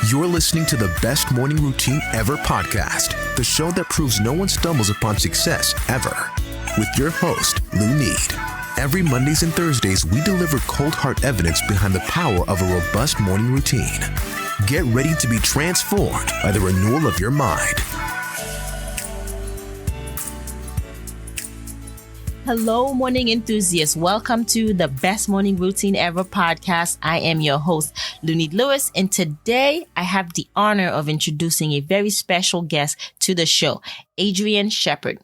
You're listening to the Best Morning Routine Ever podcast, the show that proves no one stumbles upon success ever. With your host, Lou Need. Every Mondays and Thursdays, we deliver cold hard evidence behind the power of a robust morning routine. Get ready to be transformed by the renewal of your mind. Hello, morning enthusiasts. Welcome to the Best Morning Routine Ever podcast. I am your host, Lunid Lewis, and today I have the honor of introducing a very special guest to the show, Adrian Shepard.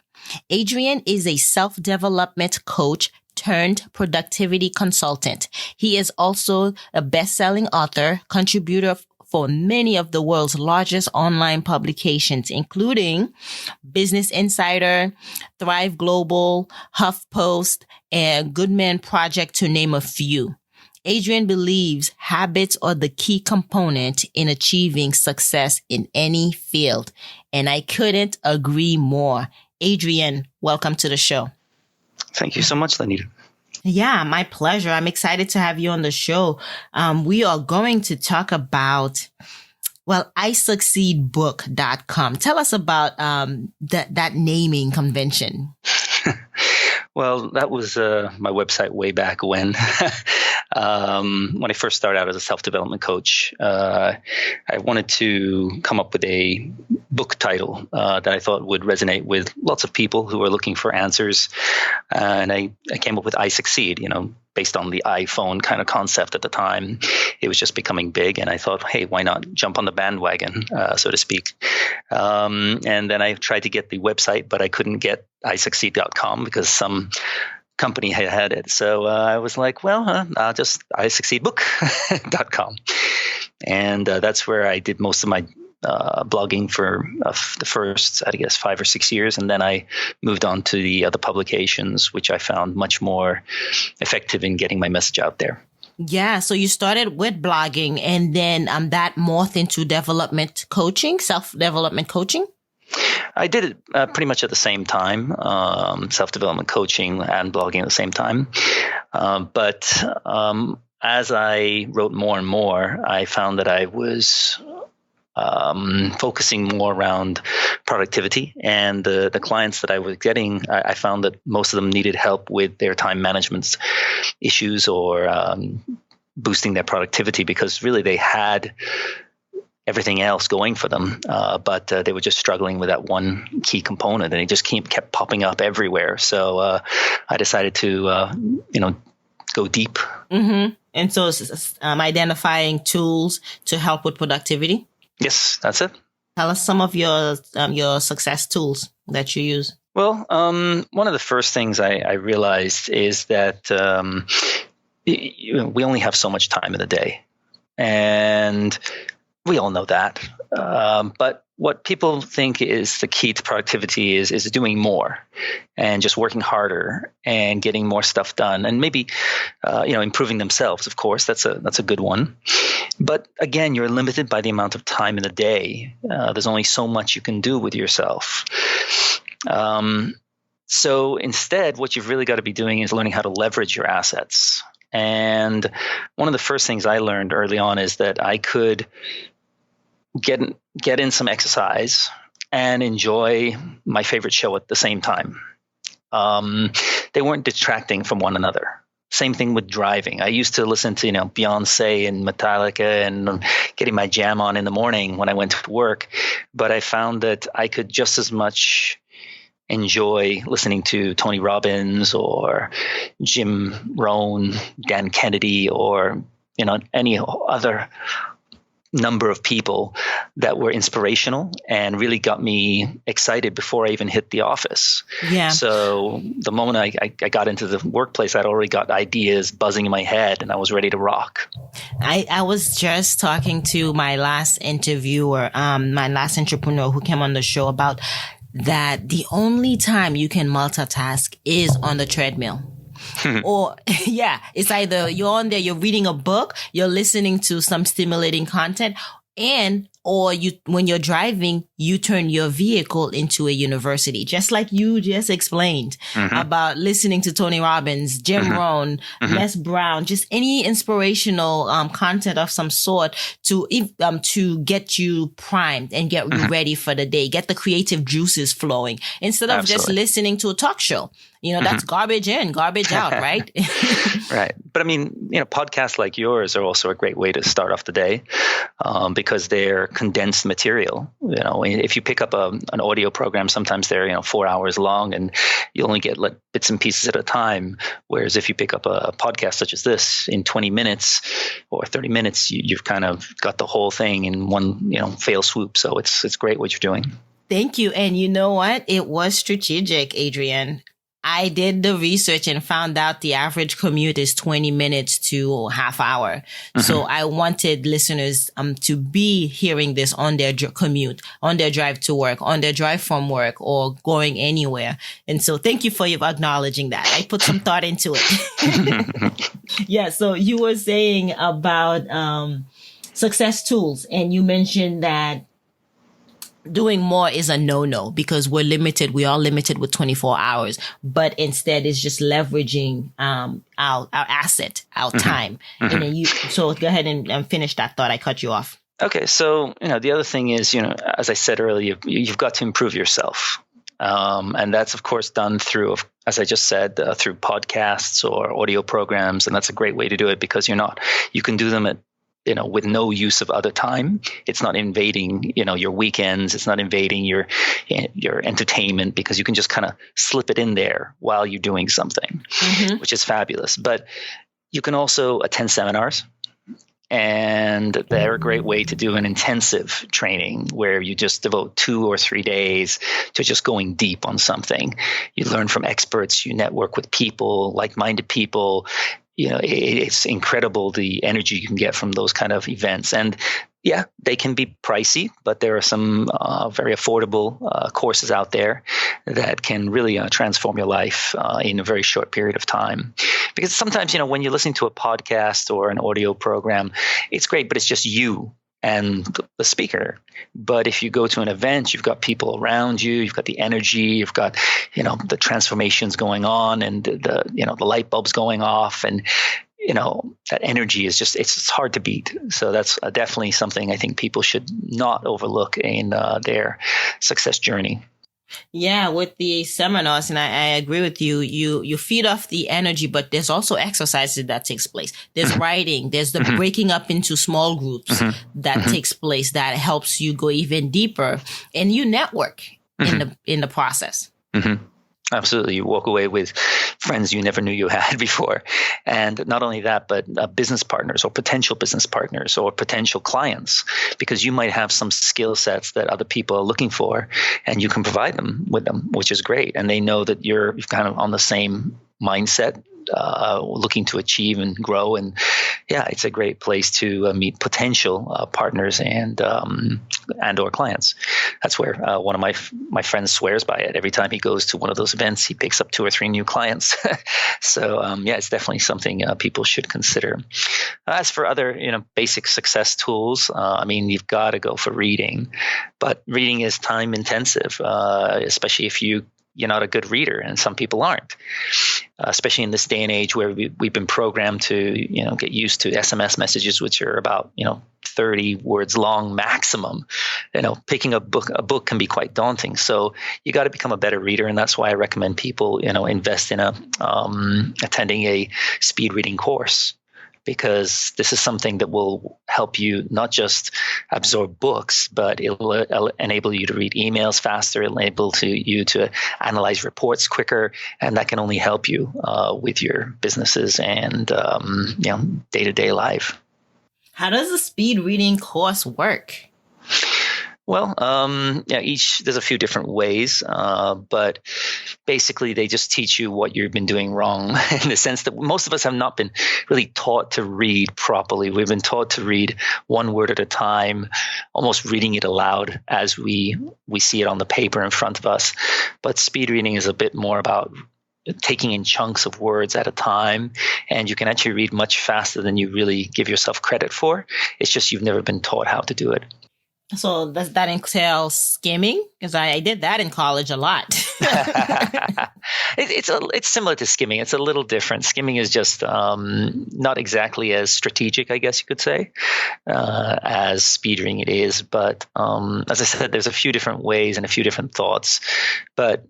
Adrian is a self-development coach turned productivity consultant. He is also a best-selling author, contributor for many of the world's largest online publications, including Business Insider, Thrive Global, Huff Post, and Goodman Project, to name a few. Adrian believes habits are the key component in achieving success in any field, and I couldn't agree more. Adrian, welcome to the show. Thank you so much, Lenita. Yeah, my pleasure. I'm excited to have you on the show. We are going to talk about, iSucceedBook.com. Tell us about that naming convention. Well, that was my website way back when. When I first started out as a self-development coach, I wanted to come up with a book title that I thought would resonate with lots of people who are looking for answers. And I came up with I Succeed, based on the iPhone kind of concept at the time. It was just becoming big. And I thought, hey, why not jump on the bandwagon, so to speak. And then I tried to get the website, but I couldn't get iSucceed.com because some company had it. So I was like, I'll just iSucceedBook.com. And that's where I did most of my blogging for the first, 5 or 6 years. And then I moved on to the other publications, which I found much more effective in getting my message out there. Yeah. So you started with blogging and then that morphed into development coaching, self-development coaching? I did it pretty much at the same time, self-development coaching and blogging at the same time. But as I wrote more and more, I found that I was focusing more around productivity, and the clients that I was getting, I found that most of them needed help with their time management issues or boosting their productivity, because really they had everything else going for them, but they were just struggling with that one key component, and it just kept popping up everywhere. So I decided to go deep. Mm-hmm. And so it's identifying tools to help with productivity. Yes, that's it. Tell us some of your success tools that you use. Well, one of the first things I realized is that we only have so much time in the day, and we all know that. But what people think is the key to productivity is doing more and just working harder and getting more stuff done, and maybe improving themselves. Of course, that's a good one. But again, you're limited by the amount of time in the day. There's only so much you can do with yourself. So instead, what you've really got to be doing is learning how to leverage your assets. And one of the first things I learned early on is that I could get in some exercise and enjoy my favorite show at the same time. They weren't detracting from one another. Same thing with driving. I used to listen to, Beyonce and Metallica and getting my jam on in the morning when I went to work. But I found that I could just as much enjoy listening to Tony Robbins or Jim Rohn, Dan Kennedy, or, any other number of people that were inspirational and really got me excited before I even hit the office. Yeah. So the moment I got into the workplace, I'd already got ideas buzzing in my head and I was ready to rock. I was just talking to my last interviewer, my last entrepreneur who came on the show about that the only time you can multitask is on the treadmill. Or, it's either you're on there, you're reading a book, you're listening to some stimulating content, and or when you're driving, you turn your vehicle into a university, just like you just explained about listening to Tony Robbins, Jim Rohn, Les Brown, just any inspirational content of some sort to get you primed and get you ready for the day, get the creative juices flowing instead of just listening to a talk show. That's garbage in, garbage out, right? Right. But I mean, podcasts like yours are also a great way to start off the day because they're condensed material. If you pick up an audio program, sometimes they're 4 hours long and you only get bits and pieces at a time. Whereas if you pick up a podcast such as this in 20 minutes or 30 minutes, you've kind of got the whole thing in one fail swoop. So it's great what you're doing. Thank you. And you know what? It was strategic, Adrian. I did the research and found out the average commute is 20 minutes to half hour. So I wanted listeners to be hearing this on their commute, on their drive to work, on their drive from work, or going anywhere. And so thank you for acknowledging that. I put some thought into it. Yeah. So you were saying about success tools, and you mentioned that doing more is a no-no because we're limited. We are limited with 24 hours, but instead it's just leveraging our asset, our time. And then so go ahead and finish that thought. I cut you off. Okay. So, the other thing is, as I said earlier, you've got to improve yourself. And that's, of course, done through, as I just said, through podcasts or audio programs. And that's a great way to do it because you can do them at with no use of other time. It's not invading, your weekends. It's not invading your entertainment because you can just kind of slip it in there while you're doing something, which is fabulous. But you can also attend seminars, and they're a great way to do an intensive training where you just devote 2 or 3 days to just going deep on something. You learn from experts, you network with people, like-minded people. It's incredible the energy you can get from those kind of events. And yeah, they can be pricey, but there are some very affordable courses out there that can really transform your life in a very short period of time. Because sometimes, when you're listening to a podcast or an audio program, it's great, but it's just you and the speaker. But if you go to an event, you've got people around you, you've got the energy, you've got, the transformations going on and the light bulbs going off, and, that energy is it's hard to beat. So that's definitely something I think people should not overlook in their success journey. Yeah, with the seminars, and I agree with you. You feed off the energy, but there's also exercises that takes place. There's writing. There's the breaking up into small groups that takes place that helps you go even deeper, and you network in the process. Absolutely. You walk away with friends you never knew you had before. And not only that, but business partners or potential business partners or potential clients, because you might have some skill sets that other people are looking for and you can provide them with them, which is great. And they know that you're kind of on the same mindset, looking to achieve and grow. And yeah, it's a great place to meet potential partners and or clients. That's where one of my friends swears by it. Every time he goes to one of those events, he picks up 2 or 3 new clients. So yeah, it's definitely something people should consider. As for other basic success tools, you've got to go for reading, but reading is time intensive, especially if you're not a good reader, and some people aren't, especially in this day and age where we've been programmed to, get used to SMS messages, which are about, 30 words long maximum. Picking a book can be quite daunting. So you got to become a better reader. And that's why I recommend people, invest in attending a speed reading course, because this is something that will help you not just absorb books, but it'll enable you to read emails faster, it'll enable you to analyze reports quicker, and that can only help you with your businesses and day-to-day life. How does a speed reading course work? Well, there's a few different ways, but basically they just teach you what you've been doing wrong in the sense that most of us have not been really taught to read properly. We've been taught to read one word at a time, almost reading it aloud as we see it on the paper in front of us. But speed reading is a bit more about taking in chunks of words at a time, and you can actually read much faster than you really give yourself credit for. It's just you've never been taught how to do it. So does that entail skimming? Because I did that in college a lot. It's similar to skimming. It's a little different. Skimming is just not exactly as strategic, I guess you could say, as speed reading it is. But as I said, there's a few different ways and a few different thoughts. But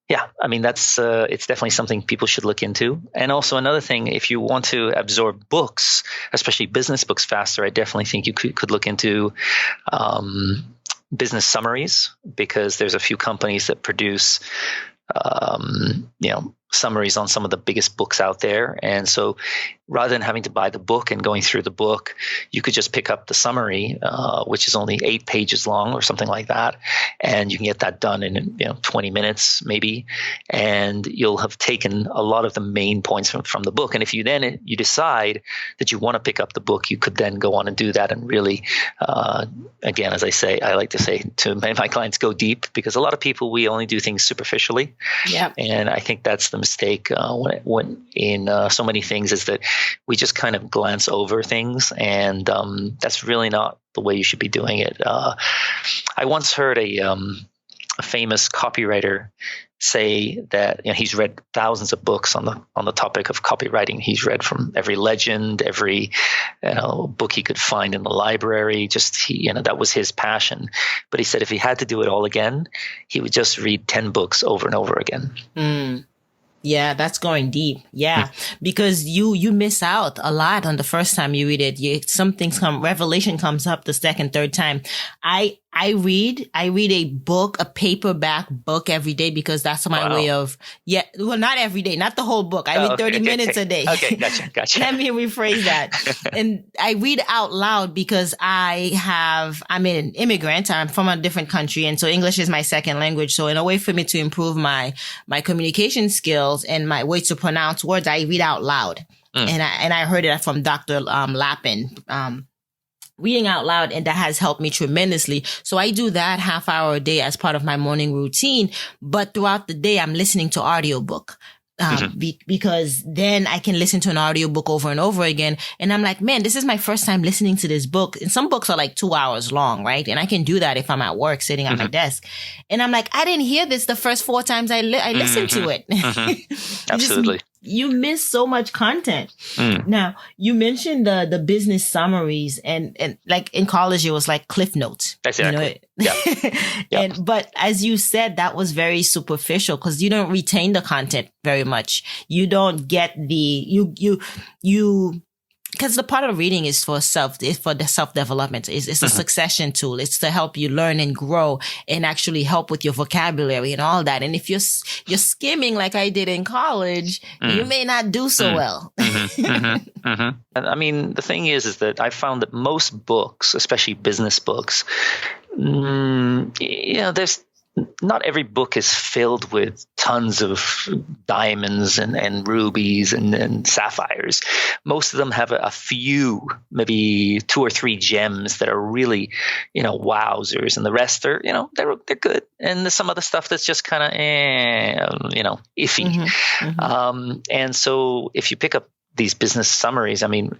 yeah, I mean, that's it's definitely something people should look into. And also another thing, if you want to absorb books, especially business books faster, I definitely think you could look into business summaries, because there's a few companies that produce summaries on some of the biggest books out there. And so rather than having to buy the book and going through the book, you could just pick up the summary, which is only 8 pages long or something like that. And you can get that done in 20 minutes maybe. And you'll have taken a lot of the main points from the book. And if you decide that you want to pick up the book, you could then go on and do that and really, again, as I like to say to my clients, go deep, because a lot of people, we only do things superficially. Yeah. And I think that's the mistake when in so many things, is that we just kind of glance over things, and that's really not the way you should be doing it. I once heard a famous copywriter say that he's read thousands of books on the topic of copywriting. He's read from every legend, every book he could find in the library. That was his passion. But he said if he had to do it all again, he would just read 10 books over and over again. Mm. Yeah, that's going deep. Yeah, because you miss out a lot on the first time you read it. Revelation comes up the second, third time. I read a book, a paperback book every day, because that's my way of, not every day, not the whole book. I read 30 minutes a day. Okay, gotcha. Let me rephrase that. And I read out loud because I'm an immigrant. I'm from a different country. And so English is my second language. So in a way for me to improve my communication skills and my way to pronounce words, I read out loud. And I heard it from Dr. Lappin, reading out loud, and that has helped me tremendously. So I do that half hour a day as part of my morning routine. But throughout the day, I'm listening to audiobook. Because then I can listen to an audiobook over and over again. And I'm like, man, this is my first time listening to this book. And some books are like 2 hours long, right? And I can do that if I'm at work sitting at my desk. And I'm like, I didn't hear this the first 4 times I listened to it. Absolutely. You miss so much content. Now, you mentioned the business summaries, and like in college, it was like Cliff Notes. Exactly. But as you said, that was very superficial, because you don't retain the content very much. You don't get because the part of reading is for the self-development. It's a succession tool. It's to help you learn and grow and actually help with your vocabulary and all that. And if you're skimming like I did in college, you may not do so well. I mean, the thing is that I found that most books, especially business books, there's not every book is filled with tons of diamonds and rubies and sapphires. Most of them have a few, maybe 2 or 3 gems that are really, wowzers, and the rest are, they're good. And there's some other stuff that's just kind of, iffy. And so if you pick up these business summaries, I mean,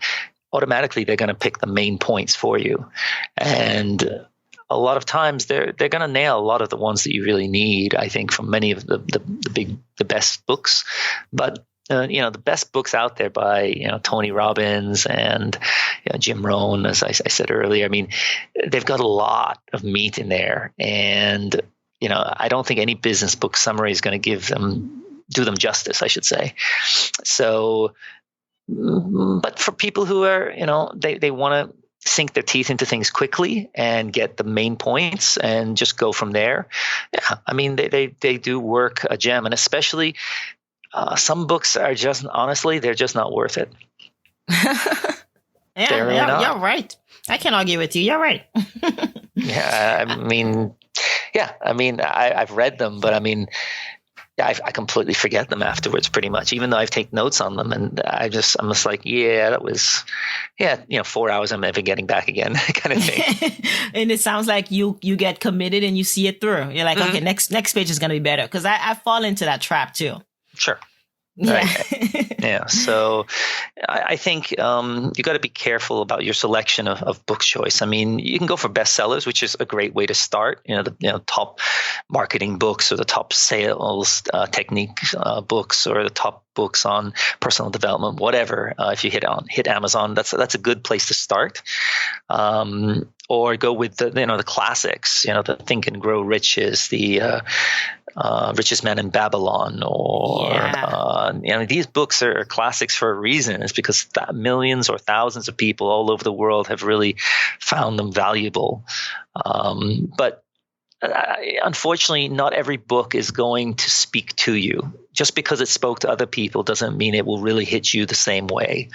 automatically they're going to pick the main points for you. And a lot of times they're going to nail a lot of the ones that you really need, I think, from many of the best books. But the best books out there by Tony Robbins and Jim Rohn, as I said earlier, I mean, they've got a lot of meat in there, and I don't think any business book summary is going to do them justice, I should say. So, but for people who are they want to sink their teeth into things quickly and get the main points and just go from there. Yeah, I mean, they do work a gem, and especially some books are just, honestly, they're just not worth it. You're right. I can't argue with you. You're right. I've read them, but I mean, I completely forget them afterwards, pretty much, even though I've taken notes on them. And I'm just like, that was, 4 hours I'm never getting back again kind of thing. And it sounds like you get committed and you see it through. You're like, okay, next page is going to be better. Because I fall into that trap too. Sure. Yeah. Right. Yeah. So I think you got to be careful about your selection of book choice. I mean, you can go for bestsellers, which is a great way to start. The top marketing books or the top sales technique books or the top books on personal development, whatever. If you hit Amazon, that's a good place to start. Or go with the classics. The Think and Grow Riches, the Richest Man in Babylon, or these books are classics for a reason. It's because millions or thousands of people all over the world have really found them valuable. But unfortunately, not every book is going to speak to you. Just because it spoke to other people doesn't mean it will really hit you the same way.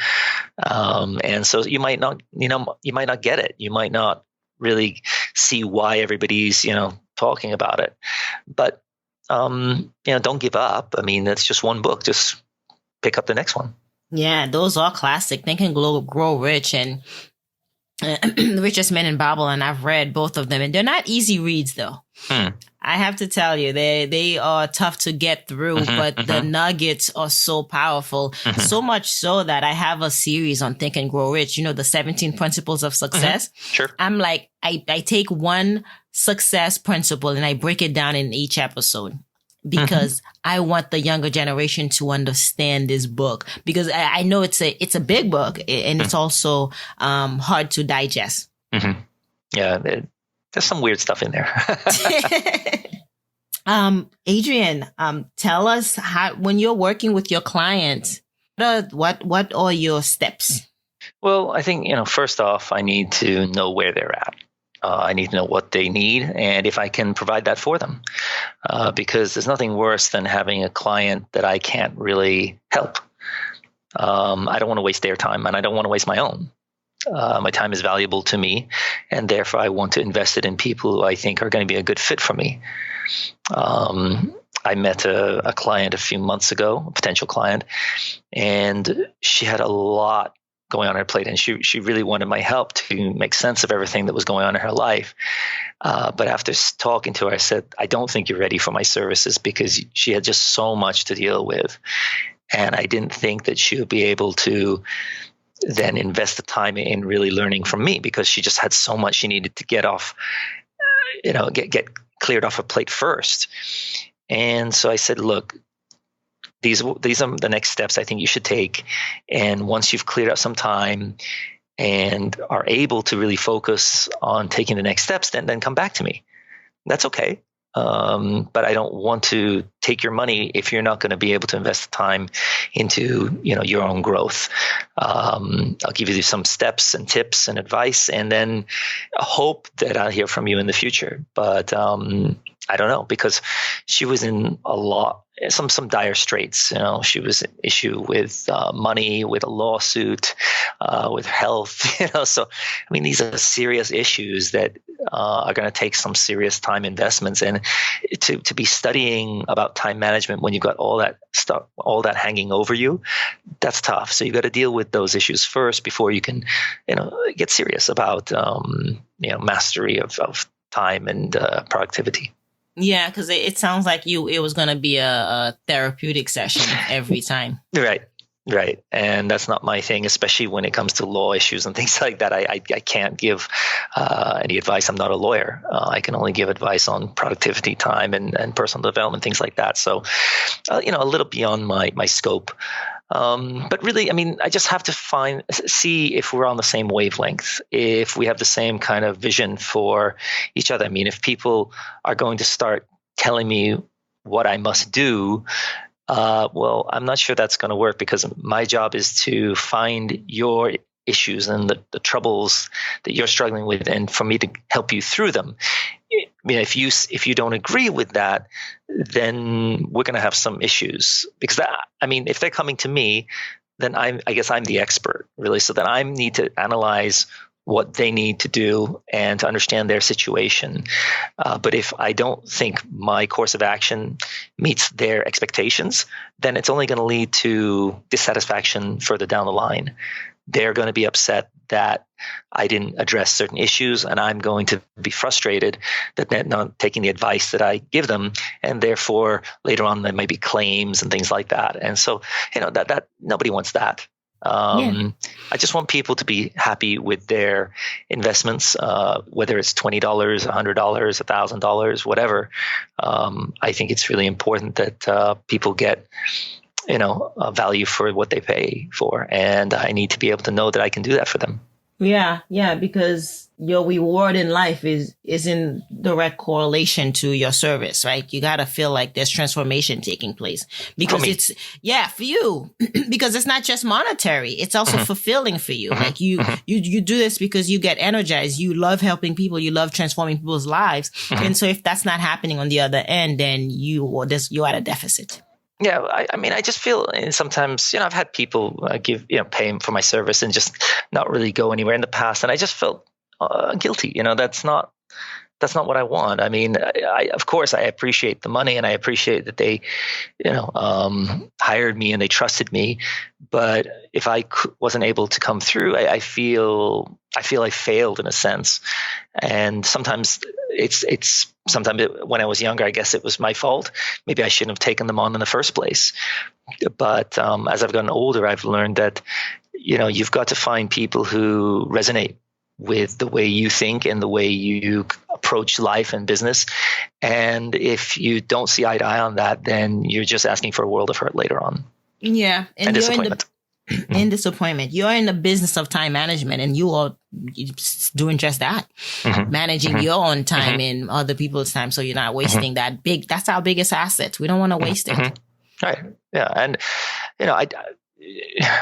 And so you might not get it. You might not really see why everybody's talking about it. But don't give up. I mean, that's just one book. Just pick up the next one. Yeah, those are classic. Think and Grow Rich and Richest Man in Babylon. I've read both of them, and they're not easy reads, though. I have to tell you, they are tough to get through, but the nuggets are so powerful. So much so that I have a series on Think and Grow Rich, the 17 principles of success. Sure. I'm like, I take one success principle and I break it down in each episode because I want the younger generation to understand this book, because I know it's a big book and it's also hard to digest. Yeah. There's some weird stuff in there. Adrian, tell us how, when you're working with your clients, what are your steps? Well, I think, first off, I need to know where they're at. I need to know what they need and if I can provide that for them. Because there's nothing worse than having a client that I can't really help. I don't want to waste their time, and I don't want to waste my own. My time is valuable to me, and therefore I want to invest it in people who I think are going to be a good fit for me. I met a client a few months ago, a potential client, and she had a lot going on her plate, and she really wanted my help to make sense of everything that was going on in her life. But after talking to her, I said, I don't think you're ready for my services, because she had just so much to deal with. And I didn't think that she would be able to then invest the time in really learning from me, because she just had so much she needed to get off, get cleared off her plate first. And so I said, look, these are the next steps I think you should take. And once you've cleared out some time and are able to really focus on taking the next steps, then come back to me. That's okay. But I don't want to take your money if you're not going to be able to invest the time into, your own growth. I'll give you some steps and tips and advice, and then hope that I'll hear from you in the future. But I don't know, because she was in some dire straits. She was an issue with money, with a lawsuit, with health. So I mean, these are serious issues that are going to take some serious time investments, and to be studying about time management when you've got all that stuff, all that hanging over you, that's tough. So you got to deal with those issues first before you can, get serious about mastery of time and productivity. Yeah, because it sounds like it was going to be a therapeutic session every time. Right. And that's not my thing, especially when it comes to law issues and things like that. I can't give any advice. I'm not a lawyer. I can only give advice on productivity, time, and personal development, things like that. So, a little beyond my scope. But really, I mean, I just have to see if we're on the same wavelength, if we have the same kind of vision for each other. I mean, if people are going to start telling me what I must do, well, I'm not sure that's going to work, because my job is to find your issues and the troubles that you're struggling with, and for me to help you through them. I mean, if you don't agree with that, then we're going to have some issues, because if they're coming to me, then I guess I'm the expert, really. So then I need to analyze what they need to do and to understand their situation. But if I don't think my course of action meets their expectations, then it's only going to lead to dissatisfaction further down the line. They're going to be upset that I didn't address certain issues, and I'm going to be frustrated that they're not taking the advice that I give them, and therefore later on there might be claims and things like that. And so, that nobody wants that. I just want people to be happy with their investments, whether it's $20, $100, $1,000, whatever. I think it's really important that people get a value for what they pay for, and I need to be able to know that I can do that for them. Yeah, because your reward in life is in direct correlation to your service, right? You got to feel like there's transformation taking place because it's, for you, because it's not just monetary. It's also fulfilling for you. Like you do this because you get energized. You love helping people. You love transforming people's lives. And so if that's not happening on the other end, then you're at a deficit. Yeah, I mean, I just feel sometimes, I've had people pay for my service and just not really go anywhere in the past, and I just felt guilty. That's not what I want. I mean, of course, I appreciate the money, and I appreciate that they, hired me and they trusted me. But if I wasn't able to come through, I feel I failed in a sense, and sometimes sometimes when I was younger, I guess it was my fault. Maybe I shouldn't have taken them on in the first place. But as I've gotten older, I've learned that, you've got to find people who resonate with the way you think and the way you approach life and business. And if you don't see eye to eye on that, then you're just asking for a world of hurt later on. Yeah. And disappointment. In disappointment. You're in the business of time management, and you are doing just that, managing your own time and other people's time. So you're not wasting that's our biggest asset. We don't want to waste it. Right. Yeah. And,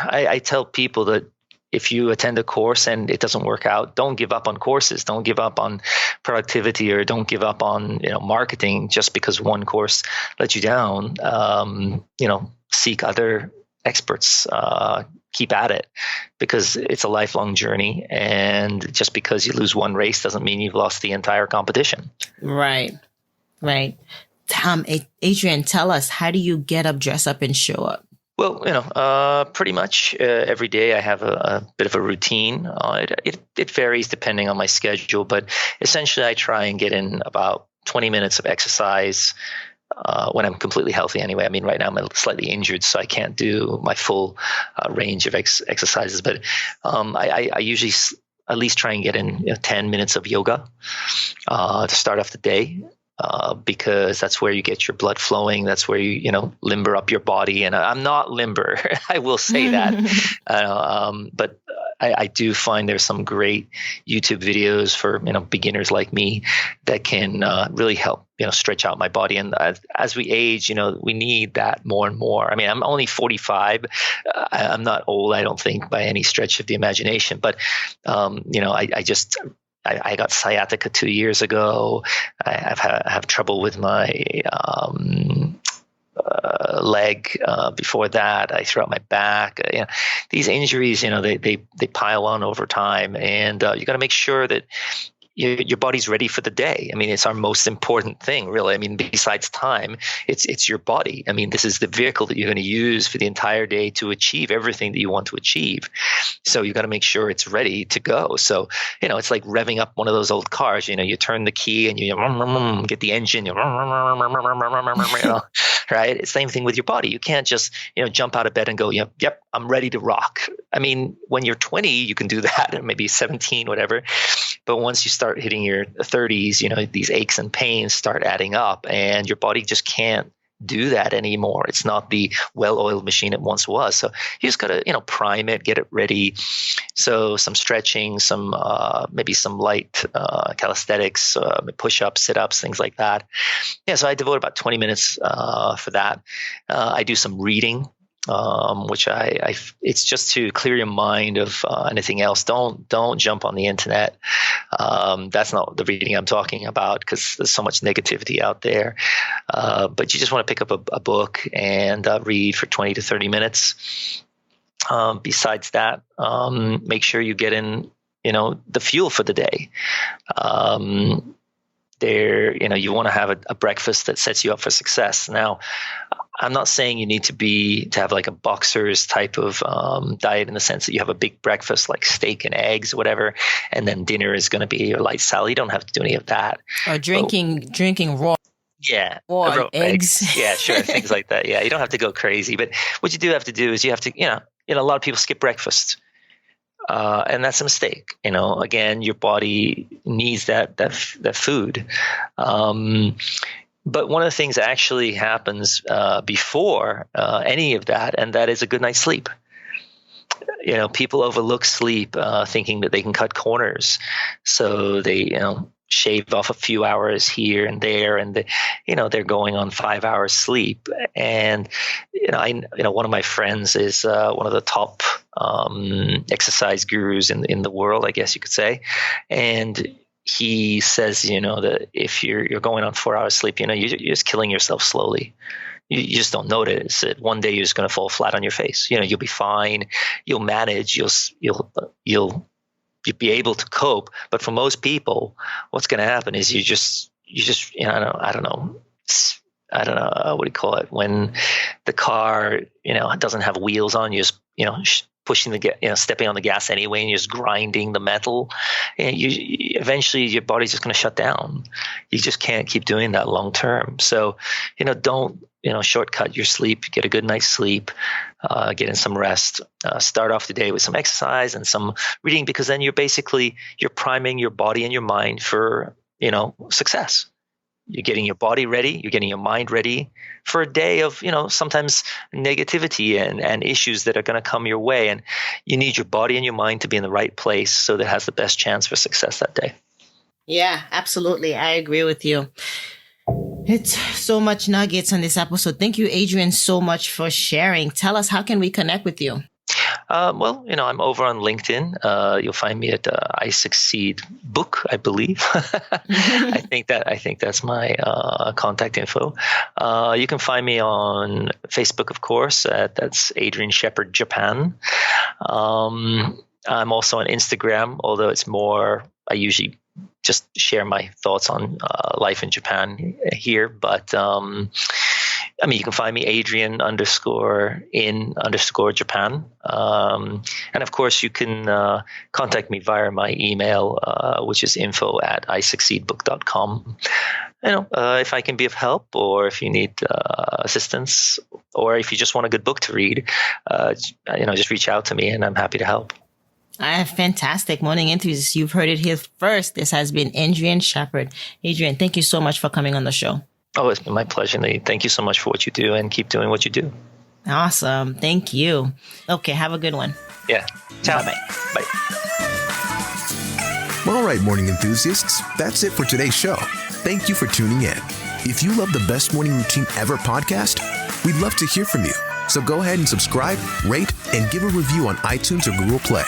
I tell people that if you attend a course and it doesn't work out, don't give up on courses. Don't give up on productivity, or don't give up on, marketing just because one course let you down. Seek other experts, keep at it, because it's a lifelong journey. And just because you lose one race doesn't mean you've lost the entire competition. Right. Adrian, tell us, how do you get up, dress up, and show up? Well, pretty much every day I have a bit of a routine. It varies depending on my schedule, but essentially I try and get in about 20 minutes of exercise when I'm completely healthy anyway. I mean, right now I'm slightly injured, so I can't do my full range of exercises, but I usually at least try and get in 10 minutes of yoga to start off the day. Because that's where you get your blood flowing. That's where you limber up your body. And I'm not limber, I will say that. But I do find there's some great YouTube videos for beginners like me that can really help stretch out my body. And as we age, we need that more and more. I mean, I'm only 45. I'm not old, I don't think, by any stretch of the imagination. But I got sciatica 2 years ago. I have trouble with my leg. Before that, I threw out my back. These injuries, they pile on over time, and you got to make sure that your body's ready for the day. I mean, it's our most important thing, really. I mean, besides time, it's your body. I mean, this is the vehicle that you're going to use for the entire day to achieve everything that you want to achieve. So you got to make sure it's ready to go. So, it's like revving up one of those old cars. You turn the key and you get the engine, right? It's the same thing with your body. You can't just, jump out of bed and go, yep, I'm ready to rock. I mean, when you're 20, you can do that, or maybe 17, whatever. But once you start hitting your 30s, these aches and pains start adding up, and your body just can't do that anymore. It's not the well-oiled machine it once was. So you just got to, prime it, get it ready. So some stretching, some maybe some light calisthenics, push-ups, sit-ups, things like that. Yeah, so I devote about 20 minutes for that. I do some reading. Which it's just to clear your mind of anything else. Don't jump on the internet. That's not the reading I'm talking about, because there's so much negativity out there. But you just want to pick up a book and read for 20 to 30 minutes. Besides that, make sure you get in, the fuel for the day. You want to have a breakfast that sets you up for success. Now, I'm not saying you need to have like a boxer's type of diet in the sense that you have a big breakfast like steak and eggs or whatever, and then dinner is going to be a light salad. You don't have to do any of that. Or drinking raw. Yeah. Raw eggs. Yeah, sure. Things like that. Yeah. You don't have to go crazy. But what you do have to do is you have to, a lot of people skip breakfast. And that's a mistake. Again, your body needs that food. But one of the things that actually happens before any of that, and that is a good night's sleep. People overlook sleep, thinking that they can cut corners. So they, shave off a few hours here and there, and they're going on 5 hours sleep. And one of my friends is one of the top exercise gurus in the world, I guess you could say, and he says, that if you're going on 4 hours sleep, you're just killing yourself slowly. You just don't notice it. One day you're just going to fall flat on your face. You'll be fine. You'll manage. You'll be able to cope. But for most people, what's going to happen is you just I don't know. What do you call it? When the car, doesn't have wheels on, you just, pushing stepping on the gas anyway, and you're just grinding the metal, and eventually your body's just going to shut down. You just can't keep doing that long term. So, don't, shortcut your sleep. Get a good night's sleep, get in some rest, start off the day with some exercise and some reading, because then you're priming your body and your mind for, success. You're getting your body ready. You're getting your mind ready for a day of, sometimes negativity and issues that are going to come your way. And you need your body and your mind to be in the right place so that it has the best chance for success that day. Yeah, absolutely. I agree with you. It's so much nuggets on this episode. Thank you, Adrian, so much for sharing. Tell us, how can we connect with you? Well, I'm over on LinkedIn. You'll find me at I Succeed Book, I believe. I think that's my contact info. You can find me on Facebook, of course. That's Adrian Shepherd Japan. I'm also on Instagram, although it's more, I usually just share my thoughts on life in Japan here. But you can find me Adrian _in_Japan. And of course, you can contact me via my email, which is info@isucceedbook.com. If I can be of help, or if you need assistance, or if you just want a good book to read, just reach out to me and I'm happy to help. Fantastic. Morning Enthusiasts. You've heard it here first. This has been Adrian Shepherd. Adrian, thank you so much for coming on the show. Oh, it's been my pleasure, Lee. Thank you so much for what you do, and keep doing what you do. Awesome. Thank you. Okay, have a good one. Yeah. Ciao. Bye-bye. Bye. All right, morning enthusiasts, that's it for today's show. Thank you for tuning in. If you love the Best Morning Routine Ever podcast, we'd love to hear from you. So go ahead and subscribe, rate, and give a review on iTunes or Google Play.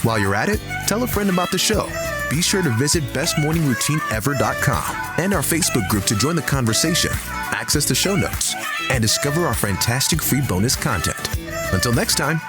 While you're at it, tell a friend about the show. Be sure to visit bestmorningroutineever.com and our Facebook group to join the conversation, access the show notes, and discover our fantastic free bonus content. Until next time,